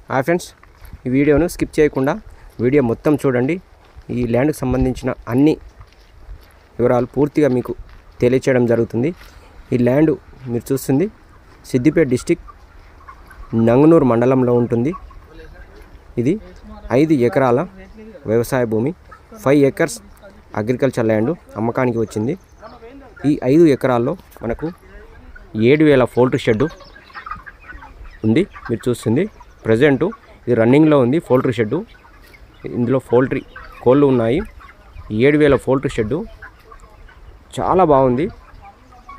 Hi friends, ఈ వీడియోను skip చేయకుండా వీడియో మొత్తం చూడండి. ఈ ల్యాండ్కి సంబంధించిన అన్ని వివరాలు పూర్తిగా మీకు తెలియచేయడం జరుగుతుంది. ఈ ల్యాండ్ మీరు చూస్తుంది సిద్దిపేట డిస్టిక్ నంగనూరు మండలంలో ఉంటుంది. ఇది 5 ఎకరాల వ్యవసాయ భూమి, 5 ఎకర్స్ అగ్రికల్చర్ ల్యాండ్ అమ్మకానికి వచ్చింది. ఈ 5 ఎకరాల్లో మనకు 7000 పౌల్ట్రీ షెడ్ ఉంది. మీరు చూస్తుంది ప్రజెంటు ఇది రన్నింగ్లో ఉంది పౌల్ట్రీ షెడ్. ఇందులో పౌల్ట్రీ కోళ్ళు ఉన్నాయి. 7000 పౌల్ట్రీ షెడ్ చాలా బాగుంది.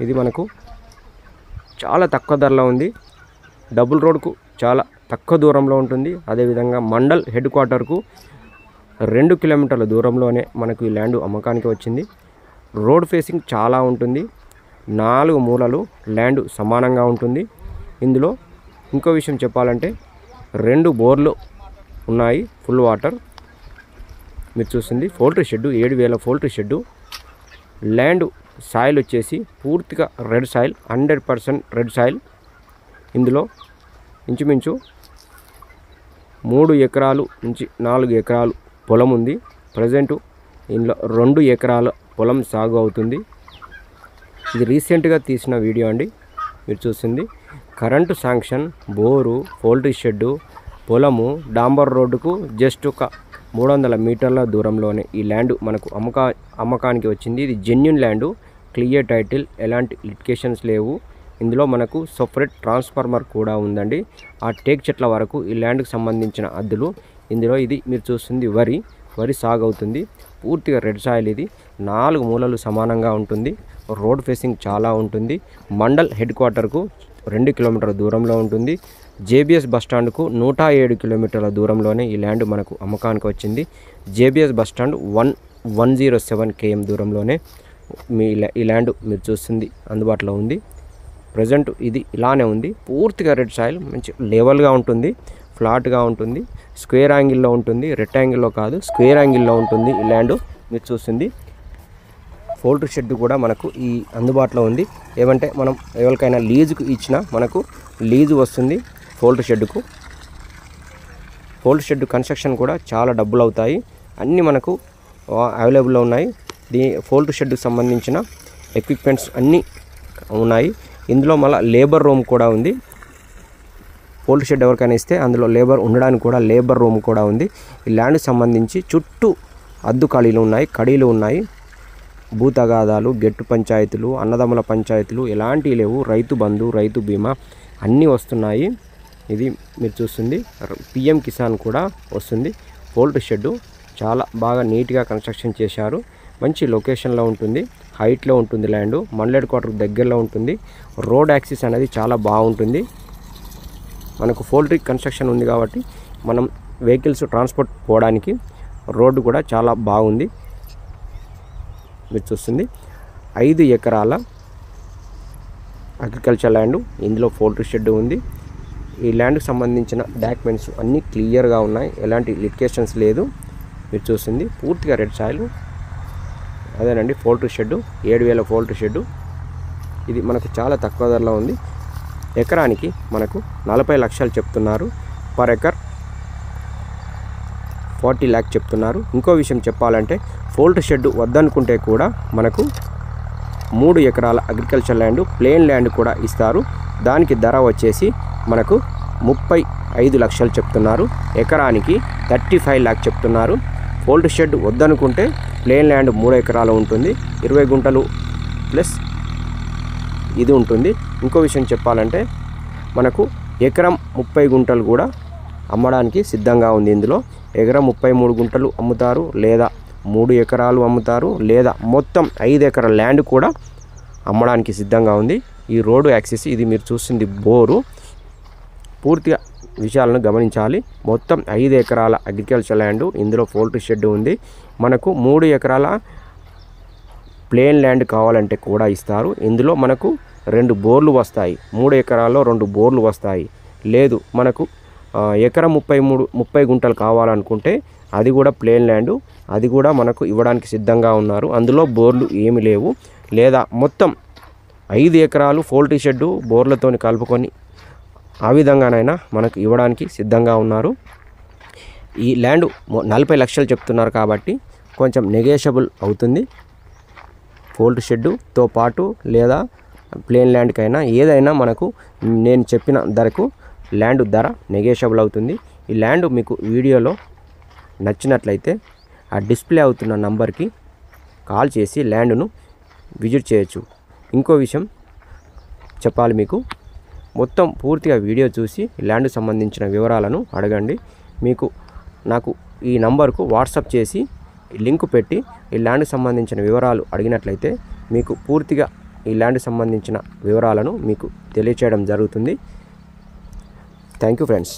ఇది మనకు చాలా తక్కువ ధరలో ఉంది. డబుల్ రోడ్కు చాలా తక్కువ దూరంలో ఉంటుంది. అదేవిధంగా మండల్ హెడ్ క్వార్టర్కు 2 కిలోమీటర్ల దూరంలోనే మనకు ఈ ల్యాండ్ అమ్మకానికి వచ్చింది. రోడ్ ఫేసింగ్ చాలా ఉంటుంది. 4 మూలలు ల్యాండ్ సమానంగా ఉంటుంది. ఇందులో ఇంకో విషయం చెప్పాలంటే 2 బోర్లు ఉన్నాయి, ఫుల్ వాటర్. మీరు చూస్తుంది poultry shed, 7000 poultry shed. Land soil వచ్చేసి పూర్తిగా రెడ్ సాయిల్, 100% రెడ్ సాయిల్. ఇందులో ఇంచుమించు 3 ఎకరాలు నుంచి 4 ఎకరాలు పొలం ఉంది. ప్రజెంటు ఇందులో 2 ఎకరాల పొలం సాగు అవుతుంది. ఇది రీసెంట్గా తీసిన వీడియో అండి. మీరు చూస్తుంది current sanction, bore, poultry shed, పొలము, డాంబర్ రోడ్డుకు జస్ట్ ఒక 300 మీటర్ల దూరంలోనే ఈ ల్యాండ్ మనకు అమ్మకానికి వచ్చింది. ఇది జెన్యూన్ ల్యాండు, క్లియర్ టైటిల్, ఎలాంటి లిటికేషన్స్ లేవు. ఇందులో మనకు సపరేట్ ట్రాన్స్ఫార్మర్ కూడా ఉందండి. ఆ టేక్ చెట్ల వరకు ఈ ల్యాండ్కి సంబంధించిన అద్దులు. ఇందులో ఇది మీరు చూస్తుంది వరి సాగు అవుతుంది. పూర్తిగా రెడ్ సాయిల్. ఇది 4 మూలలు సమానంగా ఉంటుంది. రోడ్ ఫేసింగ్ చాలా ఉంటుంది. మండల్ హెడ్ క్వార్టర్కు 2 కిలోమీటర్ల దూరంలో ఉంటుంది. జేబీఎస్ బస్టాండ్కు 107 కిలోమీటర్ల దూరంలోనే ఈ ల్యాండ్ మనకు అమ్మకానికి వచ్చింది. జేబీఎస్ బస్టాండ్ 107 km దూరంలోనే ఈ ల్యాండ్ మీరు చూస్తుంది అందుబాటులో ఉంది. ప్రజెంట్ ఇది ఇలానే ఉంది. పూర్తిగా రెడ్ సాయిల్, మంచి లెవెల్గా ఉంటుంది, ఫ్లాట్గా ఉంటుంది, స్క్వేర్ యాంగిల్లో ఉంటుంది. రెక్టాంగిల్లో కాదు, స్క్వేర్ యాంగిల్లో ఉంటుంది ఈ ల్యాండ్. మీరు చూస్తుంది పౌల్ట్రీ షెడ్ కూడా మనకు ఈ అందుబాటులో ఉంది. ఏమంటే మనం ఎవరికైనా లీజుకు ఇచ్చినా మనకు లీజు వస్తుంది. పౌల్ట్రీ షెడ్కు పౌల్ట్రీ షెడ్ కన్స్ట్రక్షన్ కూడా చాలా డబ్బులు అవుతాయి. అన్నీ మనకు అవైలబుల్లో ఉన్నాయి. పౌల్ట్రీ షెడ్కు సంబంధించిన ఎక్విప్మెంట్స్ అన్నీ ఉన్నాయి. ఇందులో మళ్ళీ లేబర్ రూమ్ కూడా ఉంది. పౌల్ట్రీ షెడ్ ఎవరికైనా ఇస్తే అందులో లేబర్ ఉండడానికి కూడా లేబర్ రూమ్ కూడా ఉంది. ఈ ల్యాండ్కి సంబంధించి చుట్టూ అద్దు ఖాళీలు ఉన్నాయి, కడీలు ఉన్నాయి. భూ తగాదాలు, గెట్టు పంచాయతీలు, అన్నదమ్ముల పంచాయతీలు ఎలాంటివి లేవు. రైతు బంధు, రైతు బీమా అన్నీ వస్తున్నాయి. ఇది మీరు చూస్తుంది పిఎం కిసాన్ కూడా వస్తుంది. పౌల్ట్రీ షెడ్ చాలా బాగా నీట్గా కన్స్ట్రక్షన్ చేశారు. మంచి లొకేషన్లో ఉంటుంది, హైట్లో ఉంటుంది ల్యాండ్. మండల్ హెడ్ క్వార్టర్ దగ్గరలో ఉంటుంది. రోడ్ యాక్సిస్ అనేది చాలా బాగుంటుంది. మనకు పౌల్ట్రీ కన్స్ట్రక్షన్ ఉంది కాబట్టి మనం వెహికల్స్ ట్రాన్స్పోర్ట్ పోవడానికి రోడ్డు కూడా చాలా బాగుంది. మీరు చూస్తుంది 5 ఎకరాల అగ్రికల్చర్ ల్యాండ్. ఇందులో పౌల్ట్రీ షెడ్ ఉంది. ఈ ల్యాండ్కి సంబంధించిన డాక్యుమెంట్స్ అన్నీ క్లియర్గా ఉన్నాయి, ఎలాంటి లిటికేషన్స్ లేదు. మీరు చూస్తుంది పూర్తిగా రెడ్ సాయిల్. అదేనండి పౌల్ట్రీ షెడ్, 7000 పౌల్ట్రీ షెడ్. ఇది మనకు చాలా తక్కువ ధరలో ఉంది. ఎకరానికి మనకు 40 లక్షలు చెప్తున్నారు. పర్ ఎకర్ 40 lakhs చెప్తున్నారు. ఇంకో విషయం చెప్పాలంటే పౌల్ట్రీ షెడ్ వద్దనుకుంటే కూడా మనకు 3 ఎకరాల అగ్రికల్చర్ ల్యాండ్, ప్లేన్ ల్యాండ్ కూడా ఇస్తారు. దానికి ధర వచ్చేసి మనకు 35 లక్షలు చెప్తున్నారు. ఎకరానికి 35 lakhs చెప్తున్నారు. పౌల్ట్రీ షెడ్ వద్దనుకుంటే ప్లేన్ ల్యాండ్ 3 ఎకరాలు ఉంటుంది, 20 గుంటలు ప్లస్ ఇది ఉంటుంది. ఇంకో విషయం చెప్పాలంటే మనకు ఎకరం 30 గుంటలు కూడా అమ్మడానికి సిద్ధంగా ఉంది. ఇందులో ఎకరం 33 గుంటలు అమ్ముతారు, లేదా 3 ఎకరాలు అమ్ముతారు, లేదా మొత్తం 5 ఎకరాల ల్యాండ్ కూడా అమ్మడానికి సిద్ధంగా ఉంది. ఈ రోడ్డు యాక్సెస్, ఇది మీరు చూస్తుంది బోరు. పూర్తిగా విషయాలను గమనించాలి. మొత్తం 5 ఎకరాల అగ్రికల్చర్ ల్యాండ్. ఇందులో పౌల్ట్రీ షెడ్ ఉంది. మనకు 3 ఎకరాల ప్లేన్ ల్యాండ్ కావాలంటే కూడా ఇస్తారు. ఇందులో మనకు 2 బోర్లు వస్తాయి. 3 ఎకరాల్లో 2 బోర్లు వస్తాయి. లేదు మనకు ఎకరం 30 గుంటలు కావాలనుకుంటే అది కూడా ప్లేన్ ల్యాండ్, అది కూడా మనకు ఇవ్వడానికి సిద్ధంగా ఉన్నారు. అందులో బోర్లు ఏమి లేవు. లేదా మొత్తం 5 ఎకరాలు పౌల్ట్రీ షెడ్ బోర్లతో కలుపుకొని ఆ విధంగానైనా మనకు ఇవ్వడానికి సిద్ధంగా ఉన్నారు. ఈ ల్యాండ్ 40 లక్షలు చెప్తున్నారు కాబట్టి కొంచెం నెగోషియబుల్ అవుతుంది. ఫోల్డ్ షెడ్డుతో పాటు లేదా ప్లేన్ ల్యాండ్కైనా ఏదైనా మనకు నేను చెప్పిన ధరకు ల్యాండ్ ధర నెగోషియబుల్ అవుతుంది. ఈ ల్యాండ్ మీకు వీడియోలో నచ్చినట్లయితే ఆ డిస్ప్లే అవుతున్న నంబర్కి కాల్ చేసి ల్యాండ్ను విజిట్ చేయొచ్చు. ఇంకో విషయం చెప్పాలి మీకు, మొత్తం పూర్తిగా వీడియో చూసి ల్యాండ్ సంబంధించిన వివరాలను అడగండి. నాకు ఈ నంబర్కు వాట్సాప్ చేసి లింక్ పెట్టి ఈ ల్యాండ్ సంబంధించిన వివరాలు అడిగినట్లయితే మీకు పూర్తిగా ఈ ల్యాండ్ సంబంధించిన వివరాలను మీకు తెలియచేయడం జరుగుతుంది. Thank you friends.